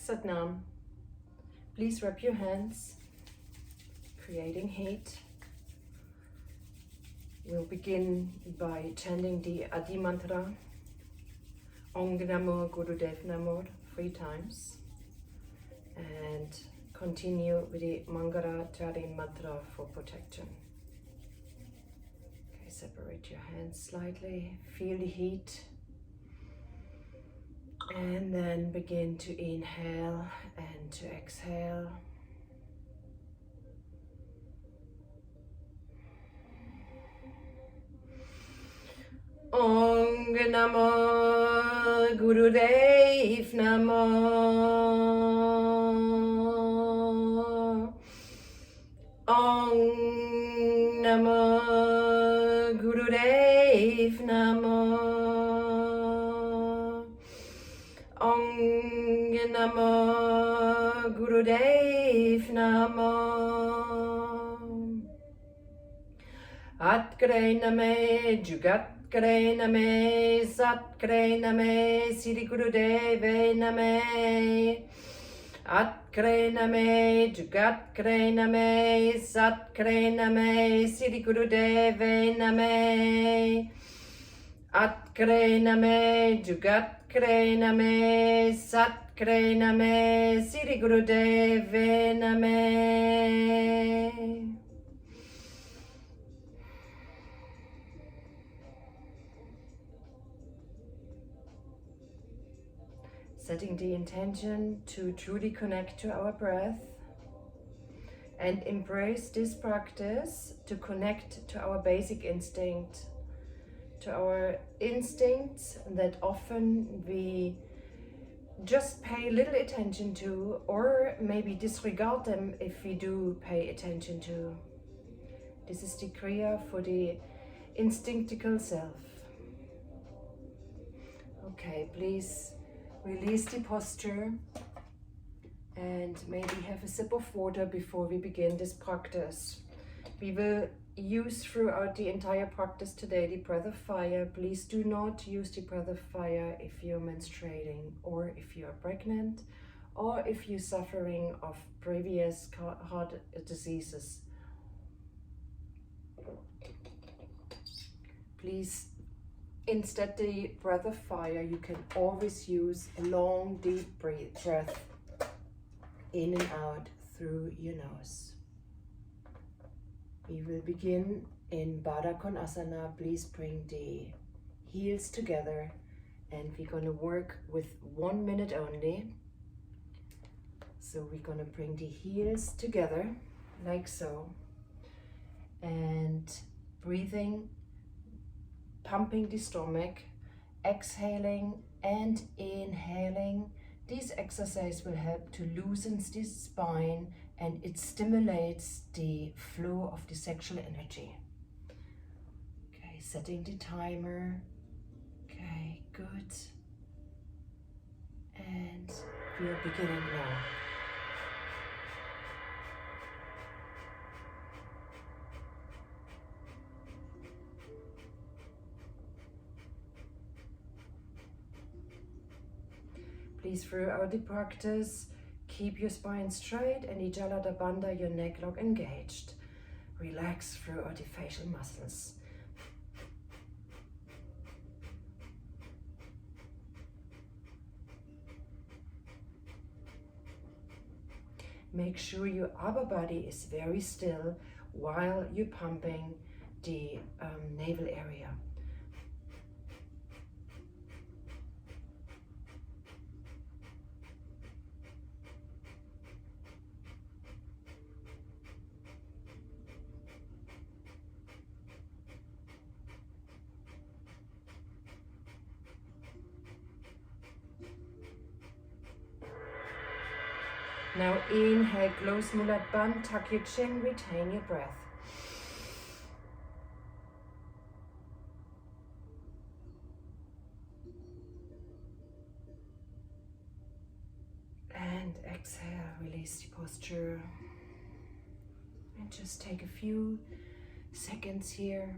Sat Nam. Please wrap your hands, creating heat. We'll begin by chanting the Adi mantra, Om Namo Gurudev Namo 3 times, and continue with the Mangala Chari mantra for protection. Okay, separate your hands slightly, feel the heat, and then begin to inhale and to exhale. Om Namo Gurudev Namo. Om Namo Gurudev Namo. Om Namo Gurudev Namo. Atkare Name Jugat Kare Name, Sat Kare Name, Siri Gurudeve Name. At Kare Name, Jugat Kare Name, Sat Kare Name, Siri Gurudeve Name. At Kare Name, Jugat Kare Name, Sat Kare Name, Siri Gurudeve Name. Setting the intention to truly connect to our breath and embrace this practice to connect to our basic instinct, to our instincts that often we just pay little attention to, or maybe disregard them if we do pay attention to. This is the Kriya for the instinctual self. Okay, please release the posture and maybe have a sip of water before we begin this practice. We will use throughout the entire practice today the breath of fire. Please do not use the breath of fire if you're menstruating, or if you are pregnant, or if you're suffering of previous heart diseases. Please, instead the breath of fire, you can always use a long deep breath in and out through your nose. We will begin in Baddha Konasana. Please bring the heels together, and we're going to work with 1 minute only. So we're going to bring the heels together like so, and breathing, pumping the stomach, exhaling and inhaling. This exercise will help to loosen the spine, and it stimulates the flow of the sexual energy. Okay, setting the timer. Okay, good. And we are beginning now. Please, throughout the practice, keep your spine straight and the Jalada Bandha, your neck lock, engaged. Relax throughout the facial muscles. Make sure your upper body is very still while you're pumping the navel area. Now inhale, close Mulat Bandha, tuck your chin, retain your breath. And exhale, release the posture. And just take a few seconds here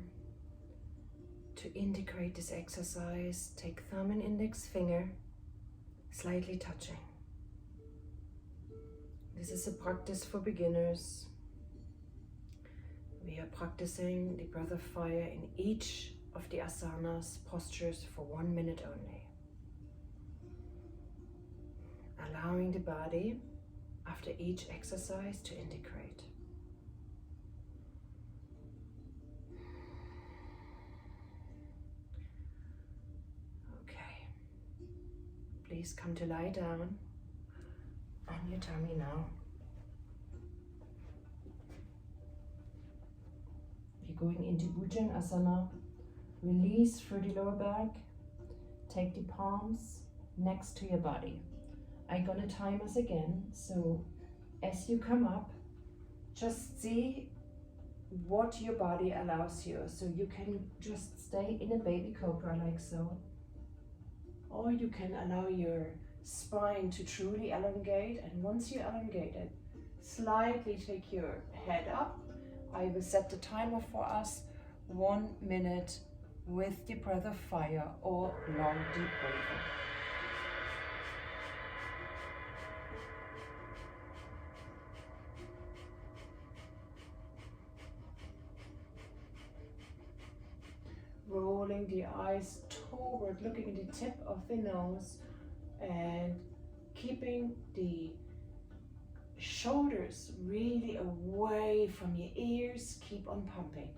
to integrate this exercise. Take thumb and index finger, slightly touching. This is a practice for beginners. We are practicing the breath of fire in each of the asanas postures for 1 minute only. Allowing the body after each exercise to integrate. Okay, please come to lie down on your tummy now. We're going into Bhujangasana. Release through the lower back. Take the palms next to your body. I'm gonna time us again, so as you come up, just see what your body allows you. So you can just stay in a baby cobra like so, or you can allow your spine to truly elongate, and once you elongate it, slightly take your head up. I will set the timer for us, 1 minute with the breath of fire or long deep breathing. Rolling the eyes toward, looking at the tip of the nose and keeping the shoulders really away from your ears. Keep on pumping.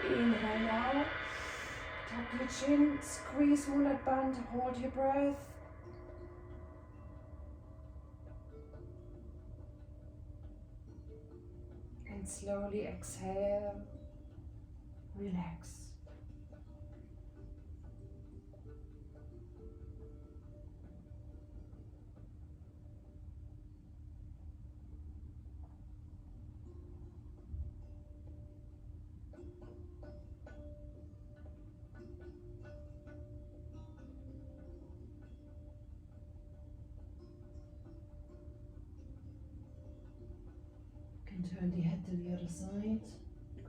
Inhale now, tuck your chin, squeeze mullet band, hold your breath. And slowly exhale, relax. Turn the head to the other side,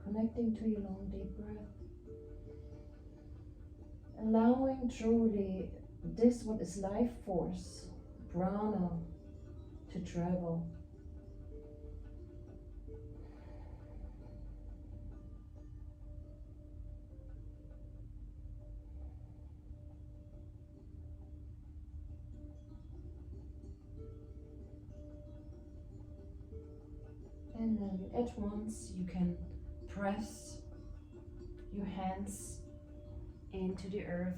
connecting to your long deep breath. Allowing truly this, what is life force, prana, to travel. And then at once you can press your hands into the earth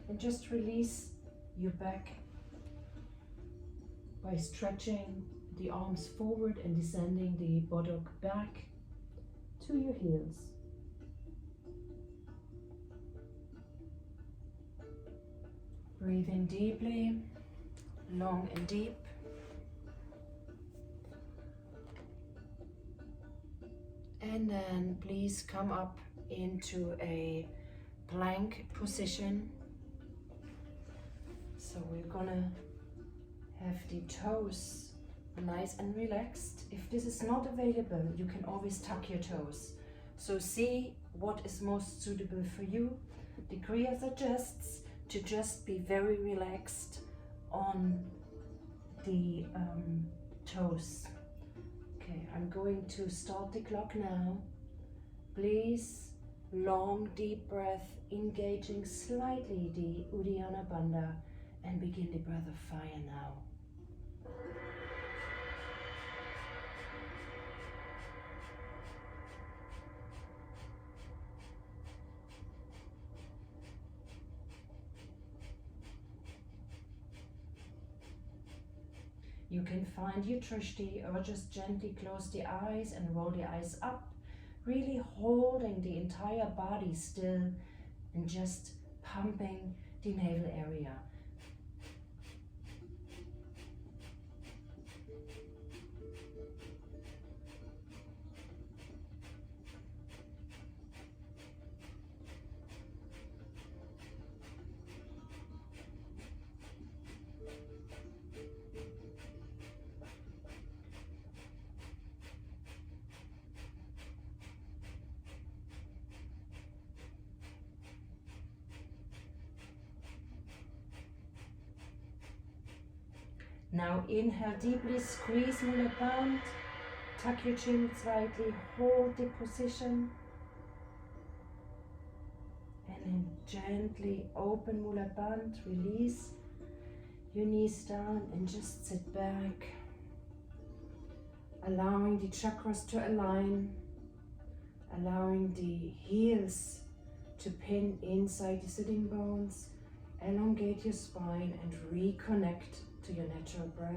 and just release your back by stretching the arms forward and descending the buttock back to your heels. Breathing deeply, long and deep. And then please come up into a plank position. So we're gonna have the toes nice and relaxed. If this is not available, you can always tuck your toes. So see what is most suitable for you. The Kriya suggests to just be very relaxed on the toes. Okay, I'm going to start the clock now. Please, long deep breath, engaging slightly the Uddiyana Bandha, and begin the breath of fire now. You can find your Trishti or just gently close the eyes and roll the eyes up, really holding the entire body still and just pumping the navel area. Now inhale deeply, squeeze Mula Band, tuck your chin slightly, hold the position. And then gently open Mula Band, release your knees down and just sit back. Allowing the chakras to align, allowing the heels to pin inside the sitting bones. Elongate your spine and reconnect to your natural breath.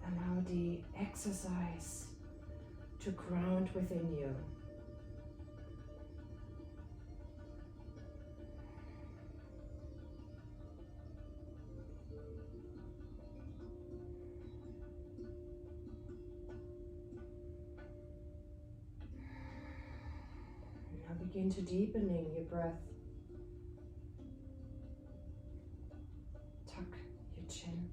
Allow the exercise to ground within you. Now begin to deepening your breath. Tuck your chin.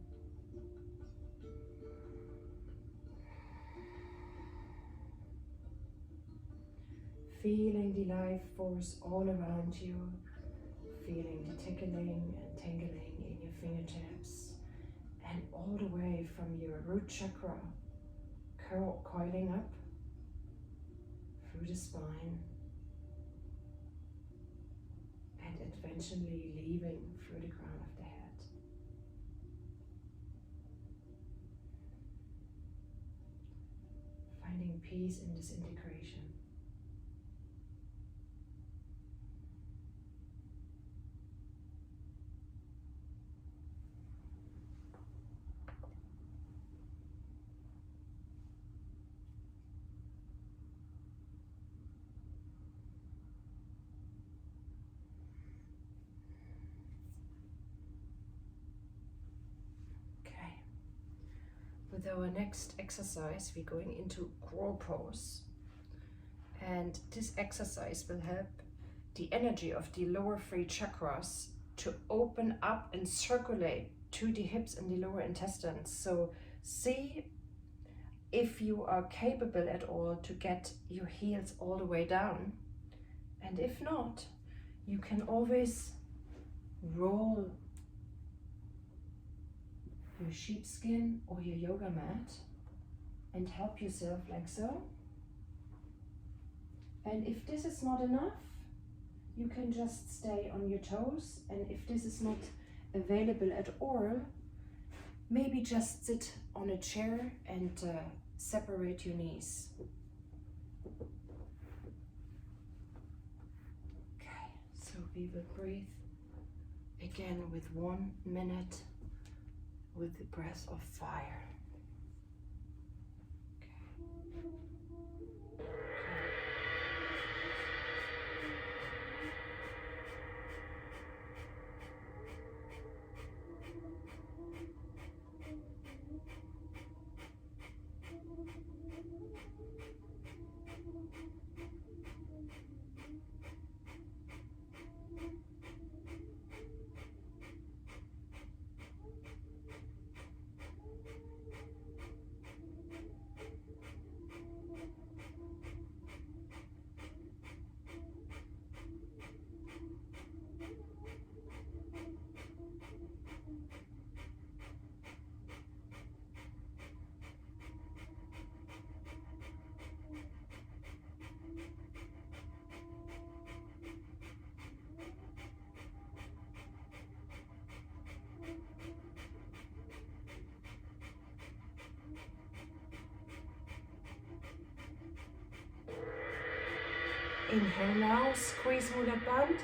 Feeling the life force all around you. Feeling the tickling and tingling in your fingertips. And all the way from your root chakra, coiling up through the spine. And eventually leaving through the crown of the head. Finding peace in this integration. With our next exercise, we're going into crow pose. And this exercise will help the energy of the lower three chakras to open up and circulate to the hips and the lower intestines. So see if you are capable at all to get your heels all the way down. And if not, you can always roll your sheepskin or your yoga mat and help yourself like so. And if this is not enough, you can just stay on your toes. And if this is not available at all, maybe just sit on a chair and separate your knees. Okay, so we will breathe again with 1 minute with the breath of fire. Inhale now, squeeze Mula Band,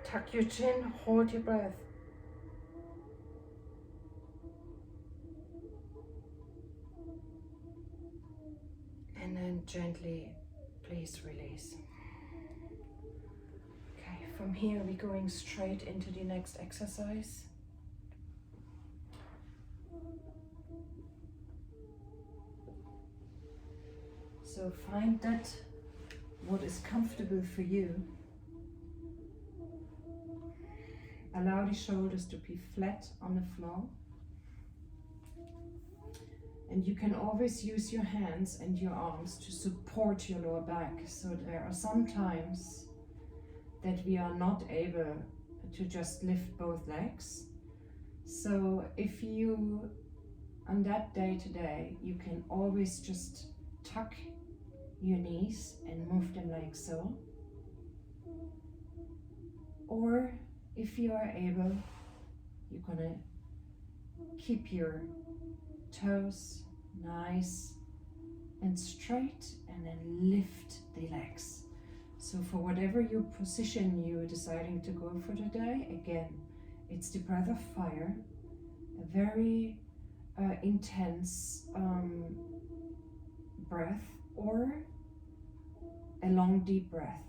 tuck your chin, hold your breath. And then gently, please release. From here, we're going straight into the next exercise. So find that what is comfortable for you. Allow the shoulders to be flat on the floor. And you can always use your hands and your arms to support your lower back. So there are some times that we are not able to just lift both legs. So if you, on that day today, you can always just tuck your knees and move them like so. Or if you are able, you're gonna keep your toes nice and straight and then lift the legs. So for whatever your position you're deciding to go for today, again, it's the breath of fire, a very intense breath, or a long deep breath.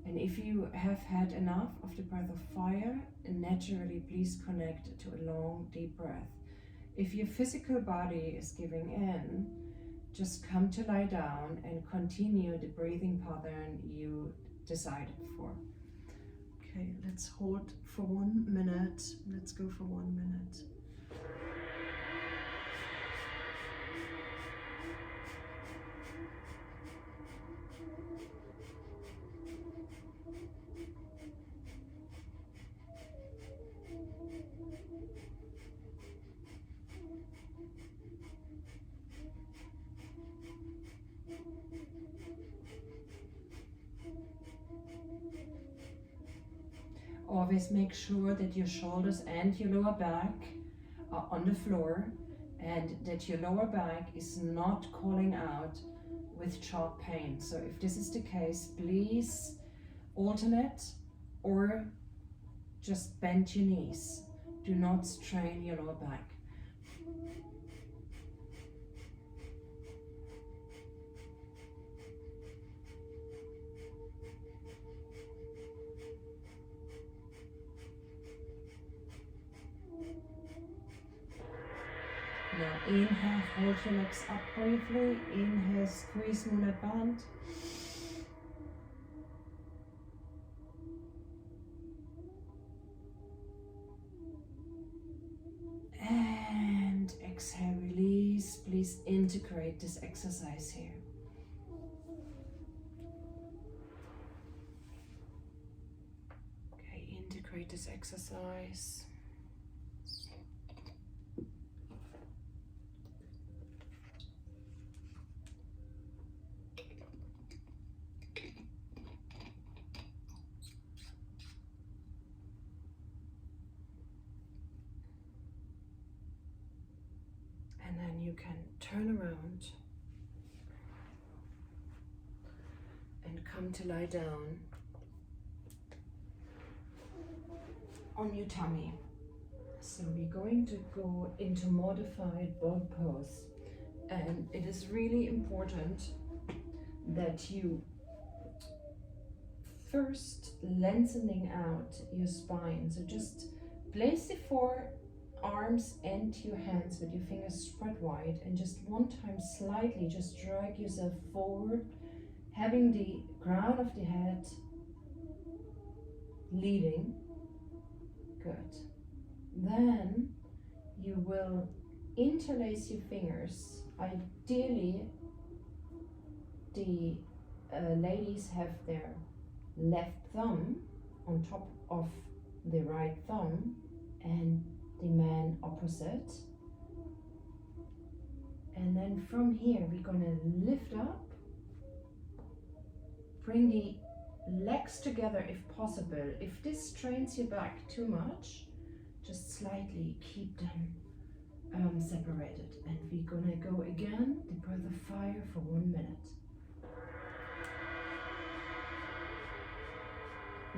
And if you have had enough of the breath of fire, naturally please connect to a long deep breath. If your physical body is giving in, just come to lie down and continue the breathing pattern you decided for. Okay, let's hold for 1 minute. Let's go for 1 minute. Always make sure that your shoulders and your lower back are on the floor and that your lower back is not calling out with sharp pain. So if this is the case, please alternate or just bend your knees. Do not strain your lower back. Now inhale, hold your legs up briefly. Inhale, squeeze moonlight band. And exhale, release. Please integrate this exercise here. Okay, integrate this exercise. And then you can turn around and come to lie down on your tummy. So we're going to go into modified boat pose, and it is really important that you first lengthening out your spine. So just place the forearms and your hands with your fingers spread wide, and just one time slightly just drag yourself forward, having the crown of the head leading. Good. Then you will interlace your fingers. Ideally, the ladies have their left thumb on top of the right thumb and the man opposite. And then from here we're going to lift up, bring the legs together if possible. If this strains your back too much, just slightly keep them separated. And we're gonna go again, the breath of fire for 1 minute.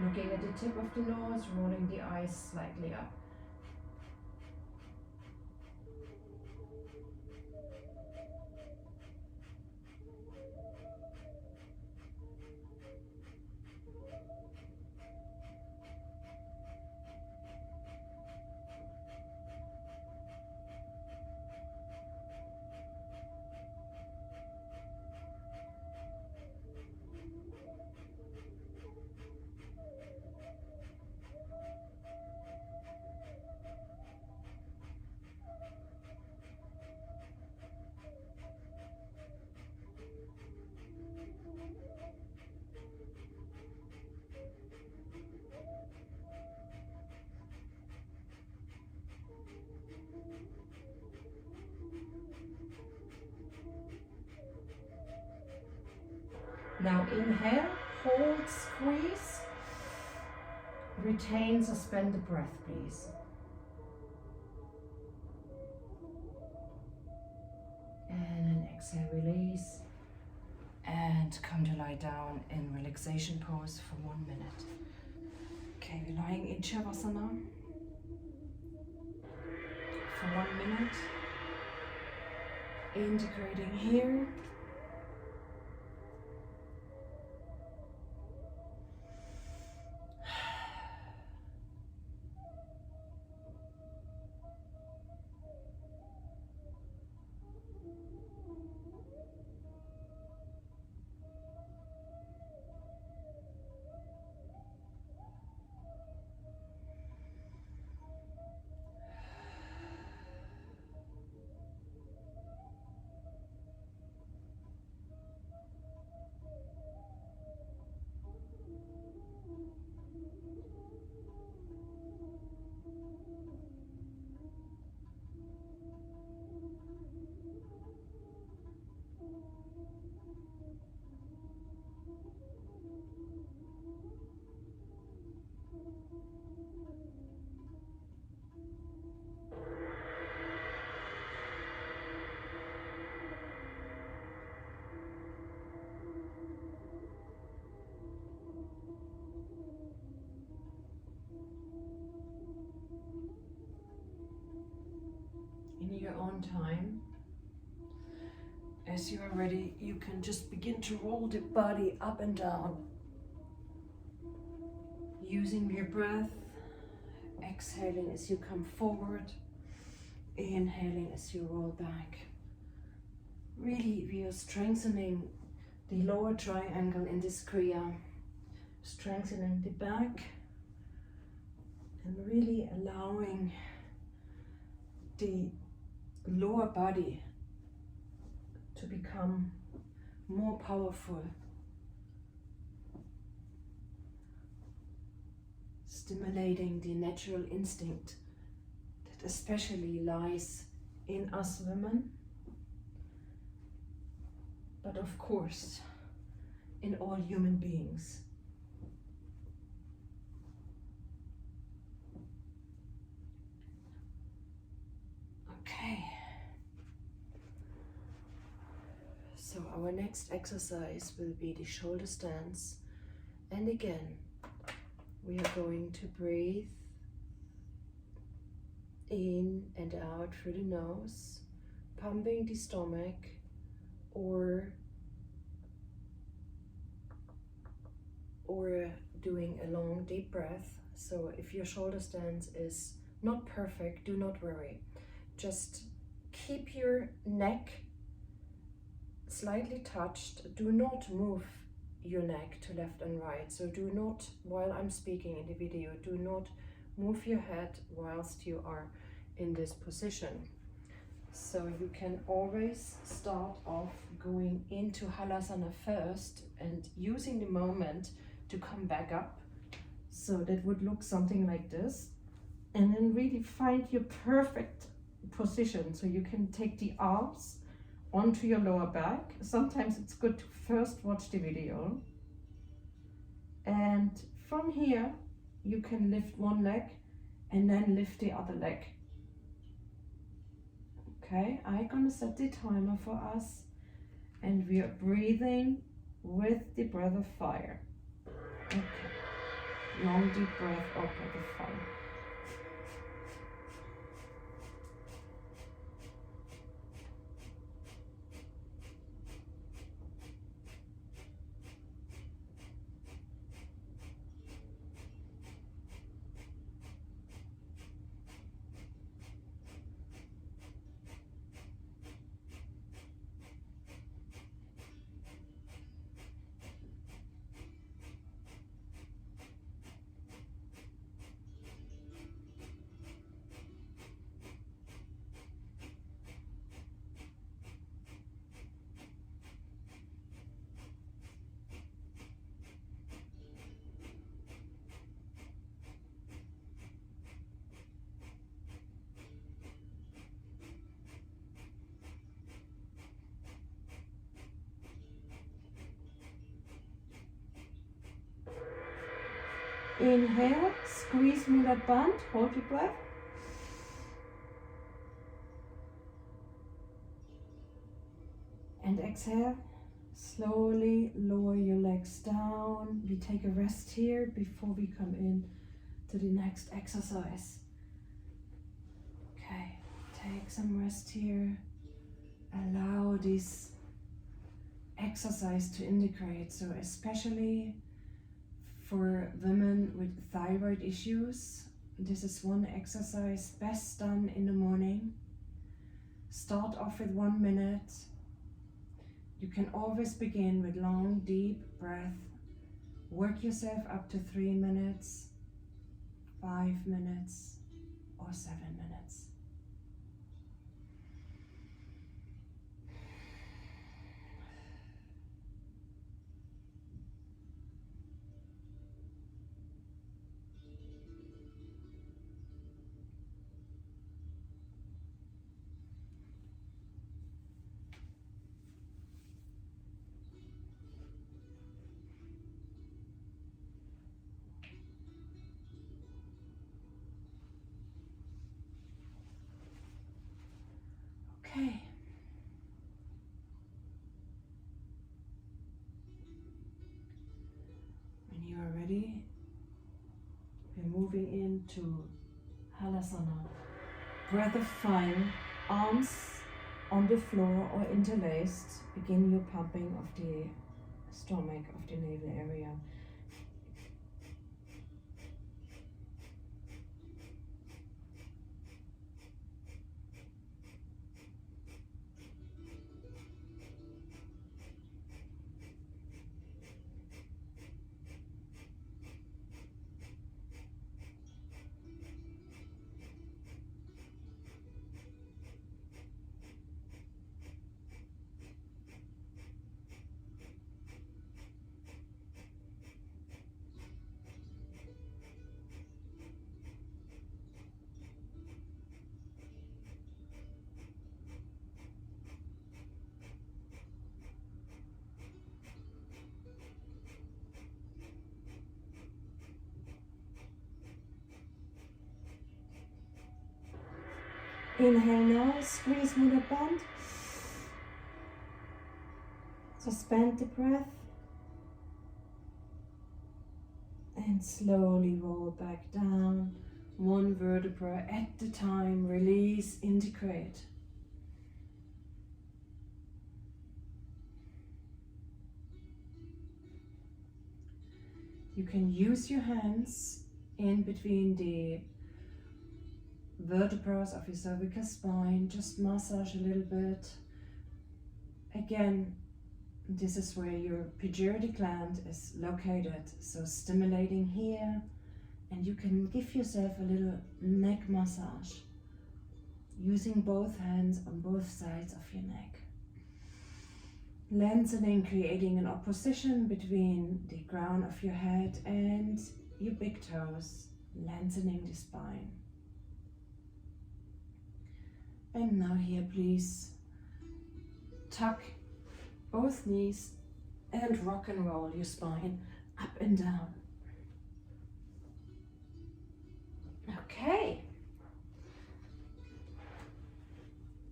Looking at the tip of the nose, rolling the eyes slightly up. Now inhale, hold, squeeze, retain, suspend the breath, please. And then exhale, release. And come to lie down in relaxation pose for 1 minute. Okay, we're lying in Shavasana for 1 minute. Integrating here. In your own time, as you are ready, you can just begin to roll the body up and down, using your breath, exhaling as you come forward, inhaling as you roll back. Really, we are strengthening the lower triangle in this Kriya, strengthening the back, and really allowing the lower body to become more powerful, stimulating the natural instinct that especially lies in us women, but of course in all human beings. Okay. So our next exercise will be the shoulder stance, and again we are going to breathe in and out through the nose, pumping the stomach, or doing a long deep breath. So if your shoulder stance is not perfect, do not worry. Just keep your neck slightly touched. Do not move your neck to left and right. So do not, while I'm speaking in the video, do not move your head whilst you are in this position. So you can always start off going into Halasana first and using the moment to come back up. So that would look something like this. And then really find your perfect position. So you can take the arms onto your lower back. Sometimes it's good to first watch the video. And from here, you can lift one leg and then lift the other leg. Okay, I'm gonna set the timer for us, and we are breathing with the breath of fire. Okay, long deep breath of breath of fire. Inhale, squeeze through that band, hold your breath. And exhale, slowly lower your legs down. We take a rest here before we come in to the next exercise. Okay, take some rest here. Allow this exercise to integrate. So especially for women with thyroid issues, this is one exercise best done in the morning. Start off with 1 minute. You can always begin with long, deep breath. Work yourself up to 3 minutes, 5 minutes, or 7 minutes. Okay. When you are ready, we're moving into Halasana. Breath of fire, arms on the floor or interlaced. Begin your pumping of the stomach, of the navel area. Inhale now, squeeze through the band. Suspend the breath. And slowly roll back down. One vertebra at a time. Release, integrate. You can use your hands in between the vertebrae of your cervical spine. Just massage a little bit. Again, this is where your pituitary gland is located. So stimulating here, and you can give yourself a little neck massage using both hands on both sides of your neck. Lengthening, creating an opposition between the crown of your head and your big toes, lengthening the spine. And now here, please tuck both knees and rock and roll your spine up and down. Okay.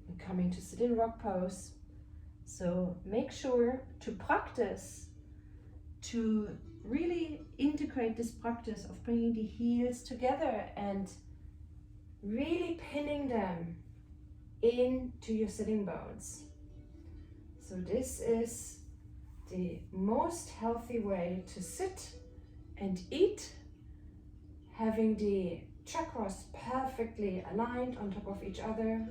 We're coming to sit in rock pose. So make sure to practice, to really integrate this practice of bringing the heels together and really pinning them into your sitting bones. So this is the most healthy way to sit and eat, having the chakras perfectly aligned on top of each other.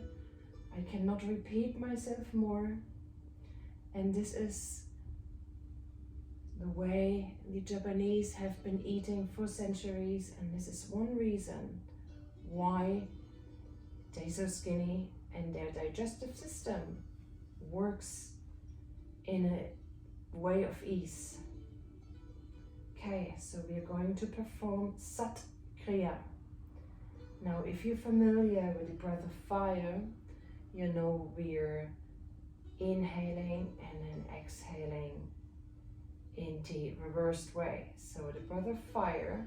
I cannot repeat myself more. And this is the way the Japanese have been eating for centuries, and this is one reason why they're so skinny and their digestive system works in a way of ease. Okay, so we are going to perform Sat Kriya. Now, if you're familiar with the breath of fire, you know we're inhaling and then exhaling in the reversed way. So the breath of fire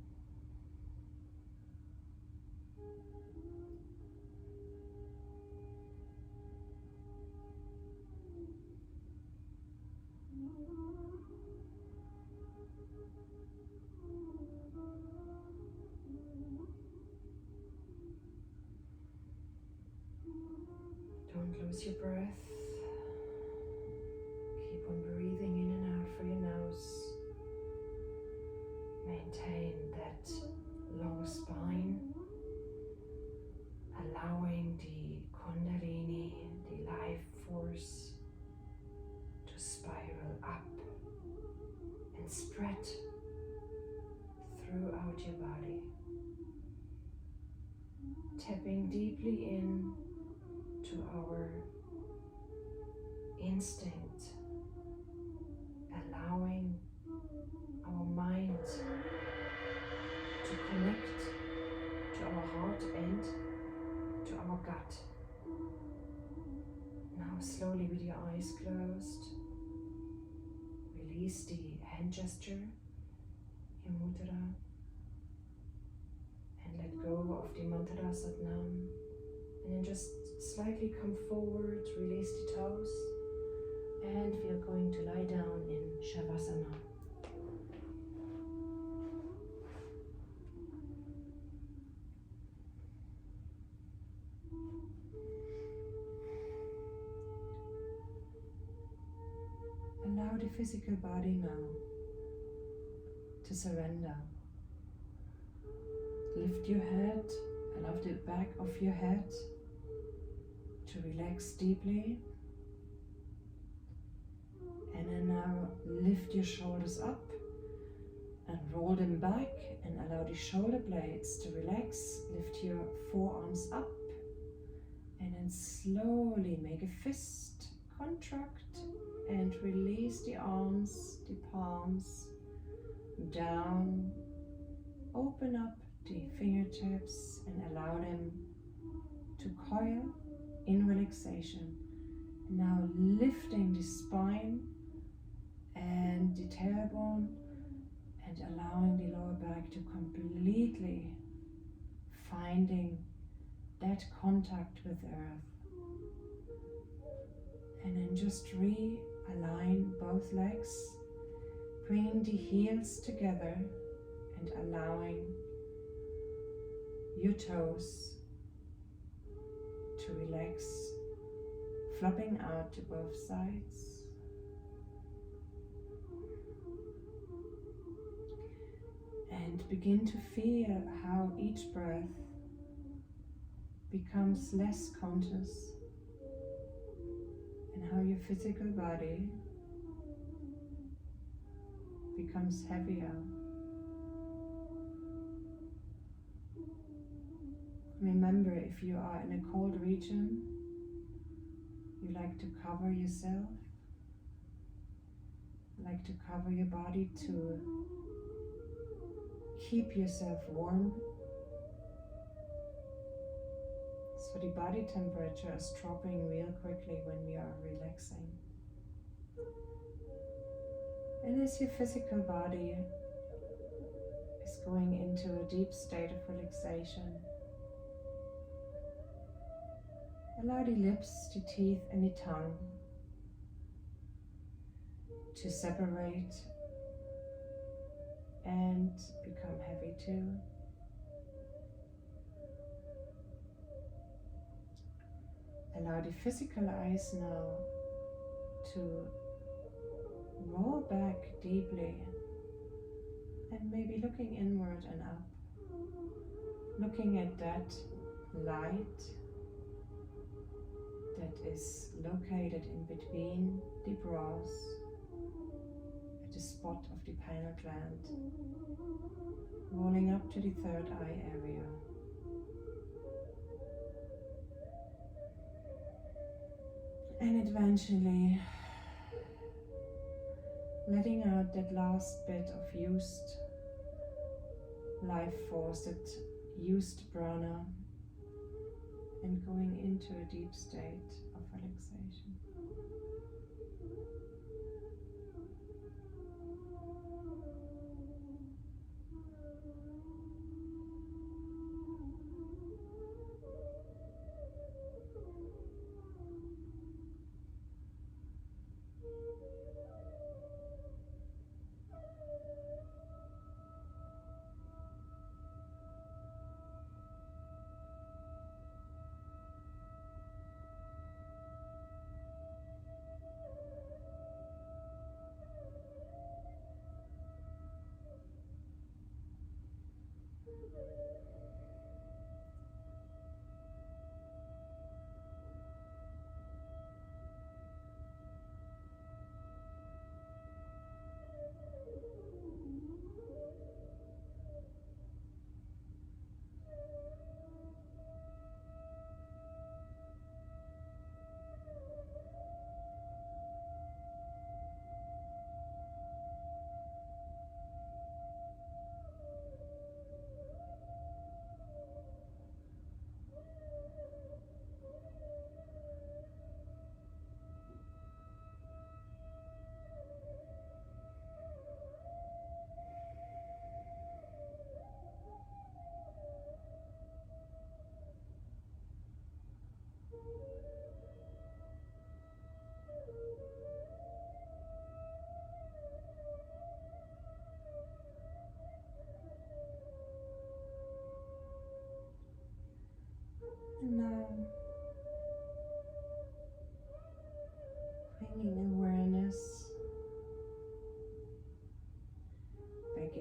Close your breath. Keep on breathing in and out through your nose. Maintain that long spine, allowing the Kundalini, the life force, to spiral up and spread throughout your body. Tapping deeply in to our instinct, allowing our mind to connect to our heart and to our gut. Now slowly with your eyes closed, release the hand gesture, your mudra, and let go of the mantra Satnam. And then just slightly come forward, release the toes, and we are going to lie down in Shavasana. Allow the physical body now to surrender. Lift your head, allow the back of your head to relax deeply. And then now lift your shoulders up and roll them back and allow the shoulder blades to relax. Lift your forearms up and then slowly make a fist, contract and release the arms, the palms down. Open up the fingertips and allow them to coil in relaxation. Now lifting the spine and the tailbone and allowing the lower back to completely finding that contact with earth. And then just realign both legs, bringing the heels together and allowing your toes to relax, flopping out to both sides. And begin to feel how each breath becomes less conscious and how your physical body becomes heavier. Remember, if you are in a cold region, you like to cover yourself, like to cover your body to keep yourself warm. So the body temperature is dropping real quickly when we are relaxing. And as your physical body is going into a deep state of relaxation, allow the lips, the teeth and the tongue to separate and become heavy too. Allow the physical eyes now to roll back deeply and maybe looking inward and up, looking at that light that is located in between the brows at the spot of the pineal gland, rolling up to the third eye area. And eventually letting out that last bit of used life force, that used prana, and going into a deep state of relaxation.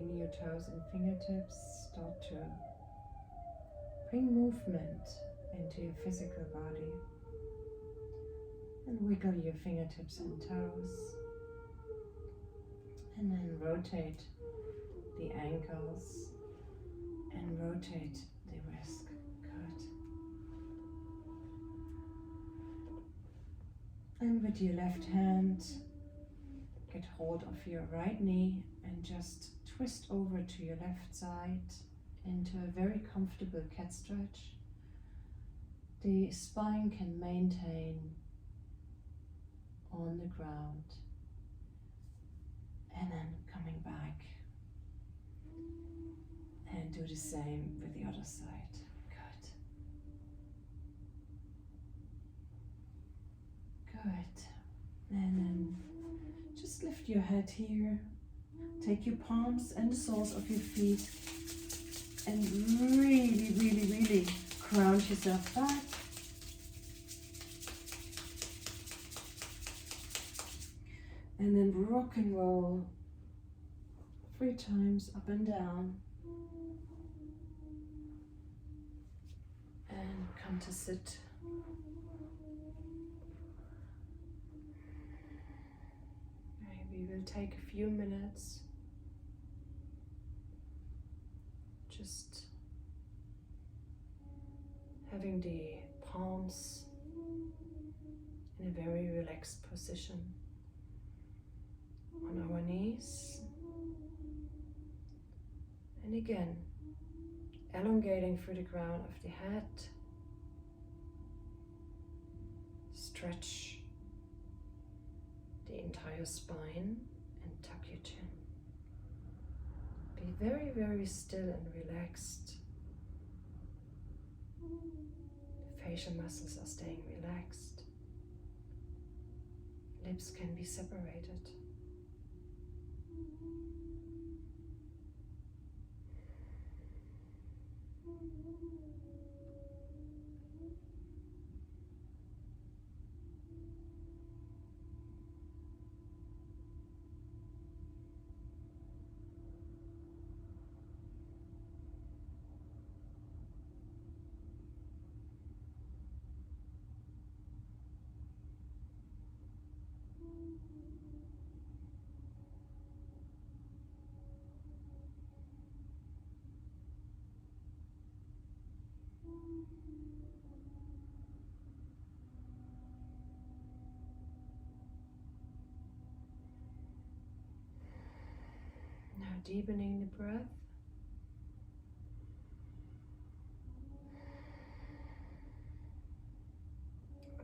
in your toes and fingertips. Start to bring movement into your physical body. And wiggle your fingertips and toes. And then rotate the ankles and rotate the wrist. Good. And with your left hand, get hold of your right knee and just twist over to your left side into a very comfortable cat stretch. The spine can maintain on the ground. And then coming back. And do the same with the other side. Good. Good. And then just lift your head here. Take your palms and the soles of your feet and really, really, really ground yourself back. And then rock and roll 3 times up and down. And come to sit. Maybe we'll take a few minutes. Just having the palms in a very relaxed position. On our knees, and again elongating through the crown of the head. Stretch the entire spine and tuck your chin. Be very, very still and relaxed. The facial muscles are staying relaxed. Lips can be separated. Now deepening the breath.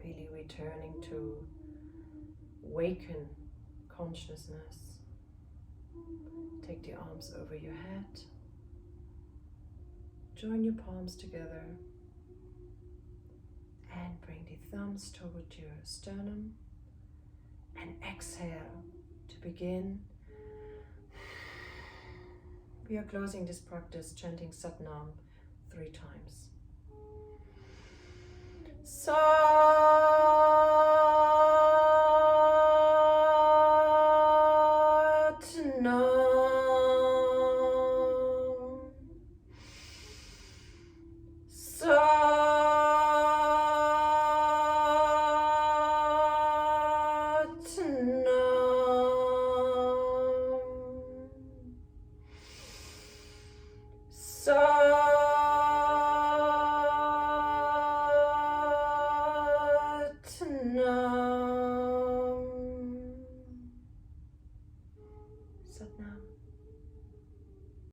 Really returning to waken consciousness. Take the arms over your head. Join your palms together. And bring the thumbs toward your sternum. And exhale to begin. We are closing this practice chanting Satnam 3 times. Sa